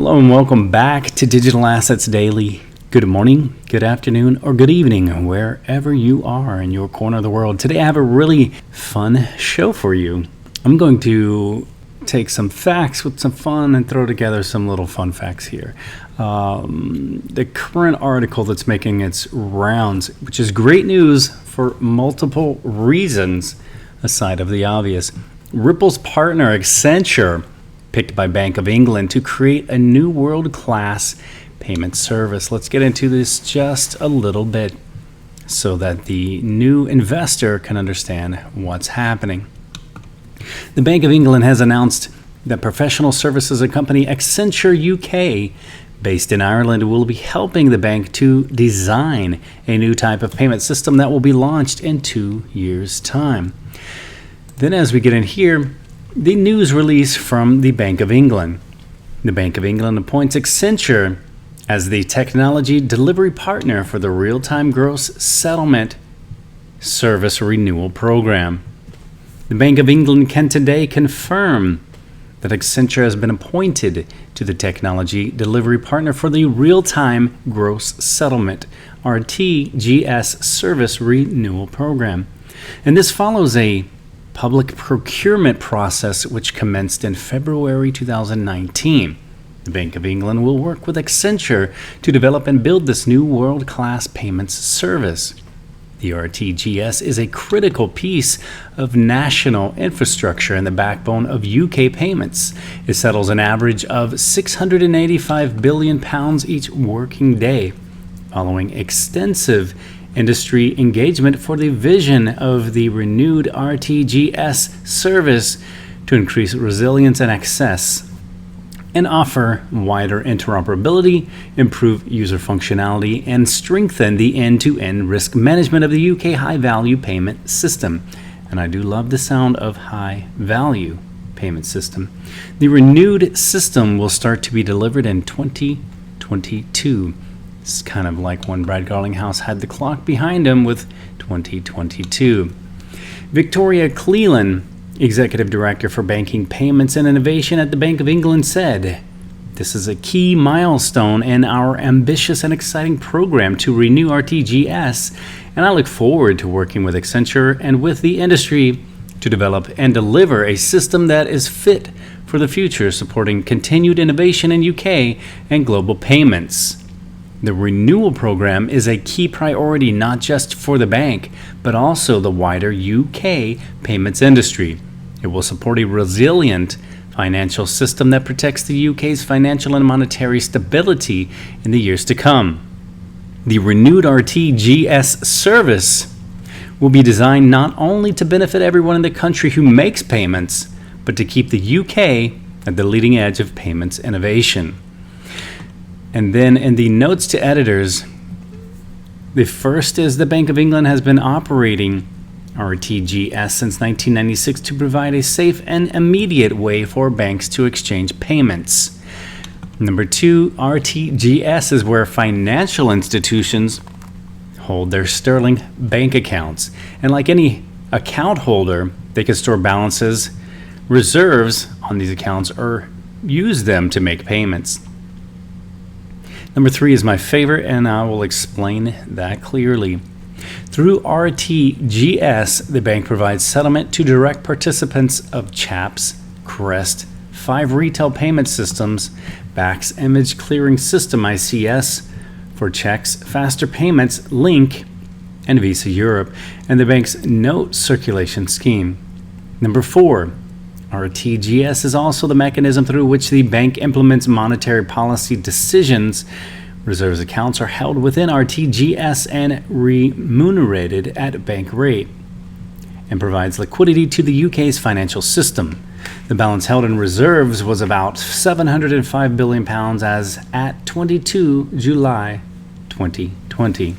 Hello and welcome back to Digital Assets Daily. Good morning, good afternoon, or good evening, wherever you are in your corner of the world. Today I have a really fun show for you. I'm going to take some facts with some fun and throw together some little fun facts here. The current article that's making its rounds, which is great news for multiple reasons aside of the obvious. Ripple's partner Accenture picked by Bank of England to create a new world-class payment service. Let's get into this just a little bit so that the new investor can understand what's happening. The Bank of England has announced that professional services company Accenture UK, based in Ireland, will be helping the bank to design a new type of payment system that will be launched in 2 years' time. Then as we get in here, the news release from the Bank of England. The Bank of England appoints Accenture as the technology delivery partner for the real-time gross settlement service renewal program. The Bank of England can today confirm that Accenture has been appointed to the technology delivery partner for the real-time gross settlement RTGS service renewal program. And this follows a public procurement process which commenced in February 2019. The Bank of England will work with Accenture to develop and build this new world-class payments service. The RTGS is a critical piece of national infrastructure and the backbone of UK payments. It settles an average of £685 billion each working day, following extensive industry engagement for the vision of the renewed RTGS service to increase resilience and access and offer wider interoperability, improve user functionality, and strengthen the end-to-end risk management of the UK high-value payment system. And I do love the sound of high-value payment system. The renewed system will start to be delivered in 2022. It's kind of like when Brad Garlinghouse had the clock behind him with 2022. Victoria Cleland, Executive Director for Banking, Payments and Innovation at the Bank of England, said, "This is a key milestone in our ambitious and exciting program to renew RTGS, and I look forward to working with Accenture and with the industry to develop and deliver a system that is fit for the future, supporting continued innovation in UK and global payments." The renewal program is a key priority not just for the bank, but also the wider UK payments industry. It will support a resilient financial system that protects the UK's financial and monetary stability in the years to come. The renewed RTGS service will be designed not only to benefit everyone in the country who makes payments, but to keep the UK at the leading edge of payments innovation. And then in the notes to editors, the first is the Bank of England has been operating RTGS since 1996 to provide a safe and immediate way for banks to exchange payments. Number two, RTGS is where financial institutions hold their sterling bank accounts. And like any account holder, they can store balances, reserves on these accounts, or use them to make payments. Number three is my favorite, and I will explain that clearly. Through RTGS, the bank provides settlement to direct participants of CHAPS, Crest, 5 retail payment systems, BACS Image Clearing System ICS for checks, Faster Payments, Link, and Visa Europe, and the bank's note circulation scheme. Number four, RTGS is also the mechanism through which the bank implements monetary policy decisions. Reserves accounts are held within RTGS and remunerated at bank rate, and provides liquidity to the UK's financial system. The balance held in reserves was about £705 billion as at 22 July 2020.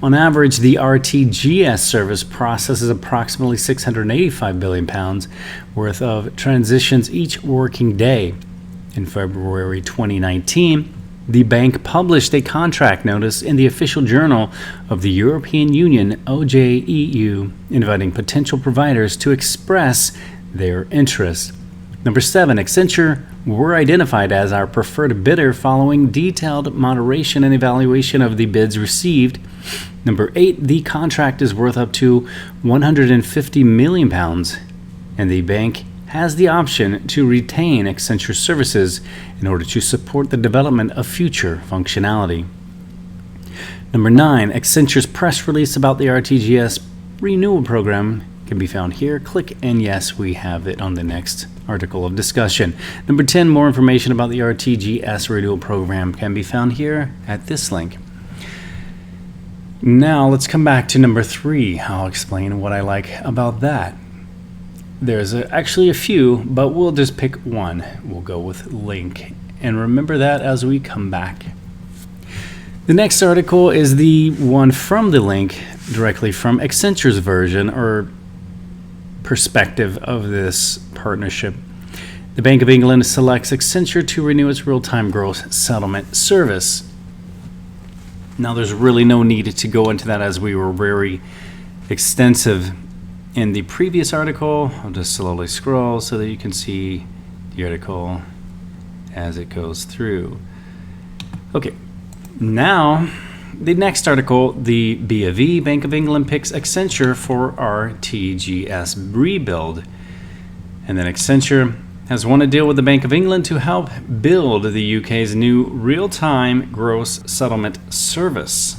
On average, the RTGS service processes approximately £685 billion worth of transitions each working day. In February 2019, the bank published a contract notice in the official journal of the European Union, OJEU, inviting potential providers to express their interest. Number 7, Accenture were identified as our preferred bidder following detailed moderation and evaluation of the bids received. Number 8, the contract is worth up to £150 million, and the bank has the option to retain Accenture services in order to support the development of future functionality. Number 9, Accenture's press release about the RTGS renewal program can be found here. Click, and yes, we have it on the next article of discussion. Number 10, more information about the RTGS renewal program can be found here at this link. Now let's come back to number 3. I'll explain what I like about that. There's actually a few, but we'll just pick one. We'll go with link, and remember that as we come back. The next article is the one from the link, directly from Accenture's version or perspective of this partnership. The Bank of England selects Accenture to renew its real-time gross settlement service. Now, there's really no need to go into that, as we were very extensive in the previous article. I'll just slowly scroll so that you can see the article as it goes through. Okay, now the next article, the BofE, Bank of England, picks Accenture for RTGS rebuild. And then Accenture has won a deal with the Bank of England to help build the UK's new real-time gross settlement service.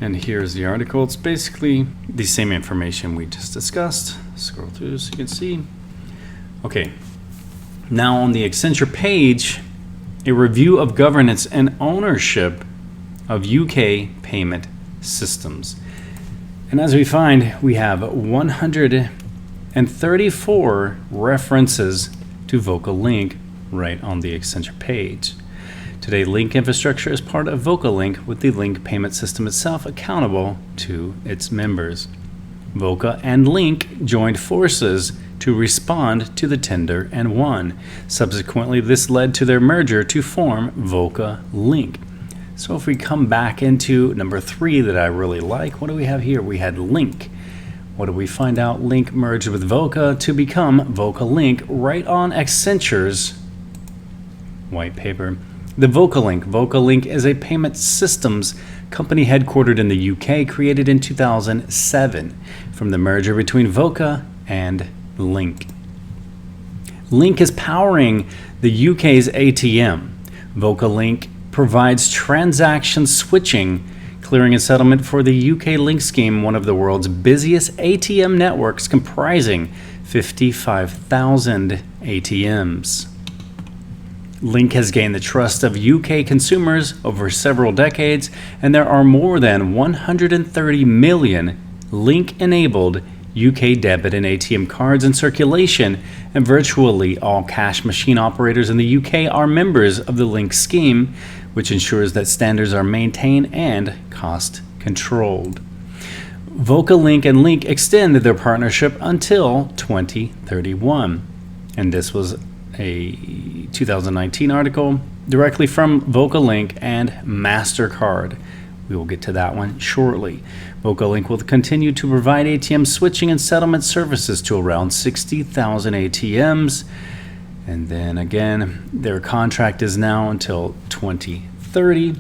And here's the article. It's basically the same information we just discussed. Scroll through so you can see. Okay, now on the Accenture page, a review of governance and ownership of UK payment systems. And as we find, we have 134 references to VocaLink right on the Accenture page. Today, Link infrastructure is part of VocaLink, with the Link payment system itself accountable to its members. Voca and Link joined forces to respond to the tender and won. Subsequently, this led to their merger to form VocaLink. So if we come back into number 3 that I really like, what do we have here? We had Link. What do we find out? Link merged with Voca to become VocaLink right on Accenture's white paper. The VocaLink is a payment systems company headquartered in the UK, created in 2007 from the merger between Voca and Link. Link is powering the UK's ATM. VocaLink provides transaction switching, clearing and settlement for the UK Link scheme, one of the world's busiest ATM networks, comprising 55,000 ATMs. Link has gained the trust of UK consumers over several decades, and there are more than 130 million Link-enabled UK debit and ATM cards in circulation, and virtually all cash machine operators in the UK are members of the Link scheme, which ensures that standards are maintained and cost controlled. VocaLink and Link extend their partnership until 2031, and this was a 2019 article directly from VocaLink and MasterCard. We will get to that one shortly. VocaLink will continue to provide ATM switching and settlement services to around 60,000 ATMs. And then again, their contract is now until 2030.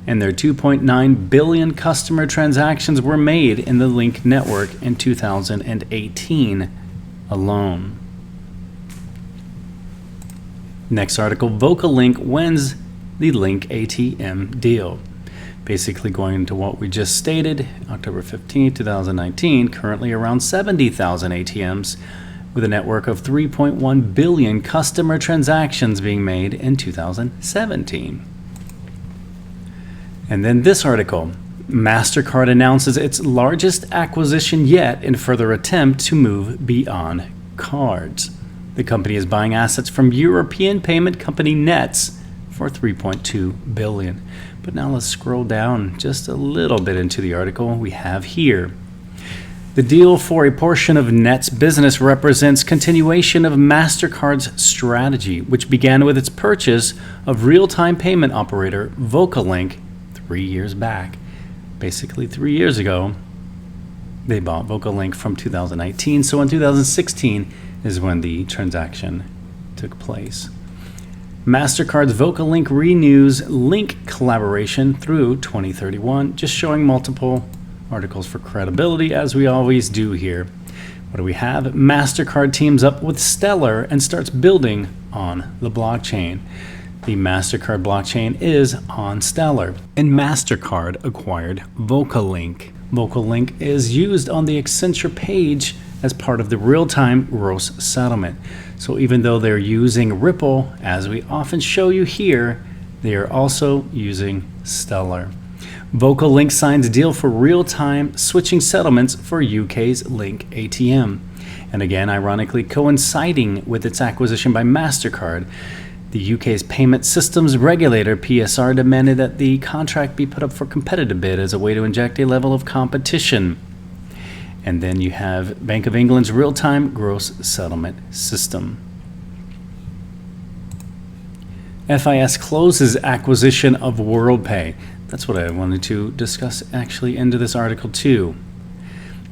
And their 2.9 billion customer transactions were made in the Link network in 2018 alone. Next article, VocaLink wins the Link ATM deal. Basically going into what we just stated, October 15, 2019, currently around 70,000 ATMs with a network of 3.1 billion customer transactions being made in 2017. And then this article, MasterCard announces its largest acquisition yet in further attempt to move beyond cards. The company is buying assets from European payment company Nets for $3.2 billion. But now let's scroll down just a little bit into the article we have here. The deal for a portion of Nets' business represents continuation of MasterCard's strategy, which began with its purchase of real-time payment operator VocaLink 3 years back. Basically 3 years ago, they bought VocaLink from 2019, so in 2016 is when the transaction took place. MasterCard's VocaLink renews Link collaboration through 2031, just showing multiple articles for credibility, as we always do here. What do we have? MasterCard teams up with Stellar and starts building on the blockchain. The MasterCard blockchain is on Stellar. And MasterCard acquired VocaLink. VocaLink is used on the Accenture page as part of the real-time gross settlement. So even though they're using Ripple, as we often show you here, they are also using Stellar. VocaLink signs a deal for real-time switching settlements for UK's Link ATM. And again, ironically coinciding with its acquisition by MasterCard, the UK's payment systems regulator, PSR, demanded that the contract be put up for competitive bid as a way to inject a level of competition. And then you have Bank of England's real-time gross settlement system. FIS closes acquisition of WorldPay. That's what I wanted to discuss actually into this article too.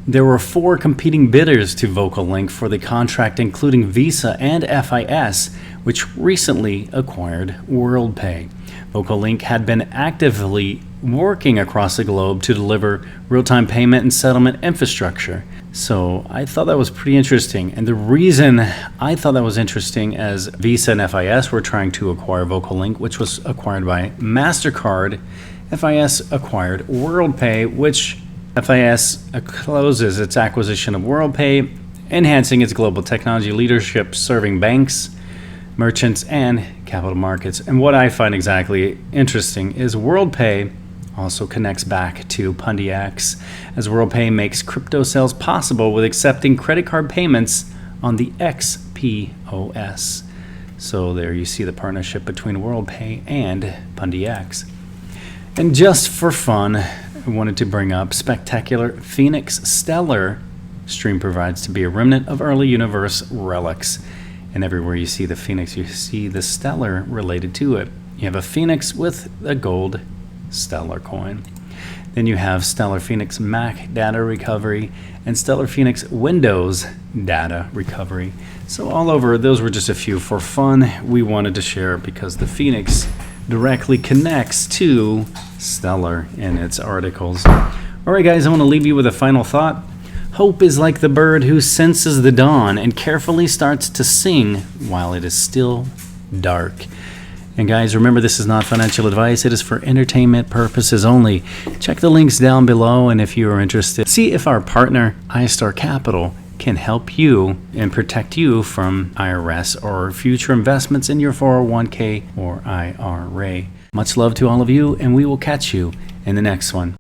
There were 4 competing bidders to VocaLink for the contract, including Visa and FIS, which recently acquired WorldPay. VocaLink had been actively working across the globe to deliver real-time payment and settlement infrastructure. So I thought that was pretty interesting. And the reason I thought that was interesting, as Visa and FIS were trying to acquire VocaLink, which was acquired by MasterCard, FIS acquired WorldPay, which FIS closes its acquisition of WorldPay, enhancing its global technology leadership, serving banks, merchants, and capital markets. And what I find exactly interesting is WorldPay also connects back to PundiX, as WorldPay makes crypto sales possible with accepting credit card payments on the XPOS. So there you see the partnership between WorldPay and PundiX. And just for fun, I wanted to bring up spectacular Phoenix Stellar stream provides to be a remnant of early universe relics. And everywhere you see the Phoenix, you see the Stellar related to it. You have a Phoenix with a gold Stellar coin. Then you have Stellar Phoenix Mac data recovery and Stellar Phoenix Windows data recovery. So all over, those were just a few for fun. We wanted to share because the Phoenix directly connects to Stellar in its articles. All right, guys, I want to leave you with a final thought. Hope is like the bird who senses the dawn and carefully starts to sing while it is still dark. And guys, remember, this is not financial advice. It is for entertainment purposes only. Check the links down below, and if you are interested, see if our partner, iTrustCapital, can help you and protect you from IRS or future investments in your 401k or IRA. Much love to all of you, and we will catch you in the next one.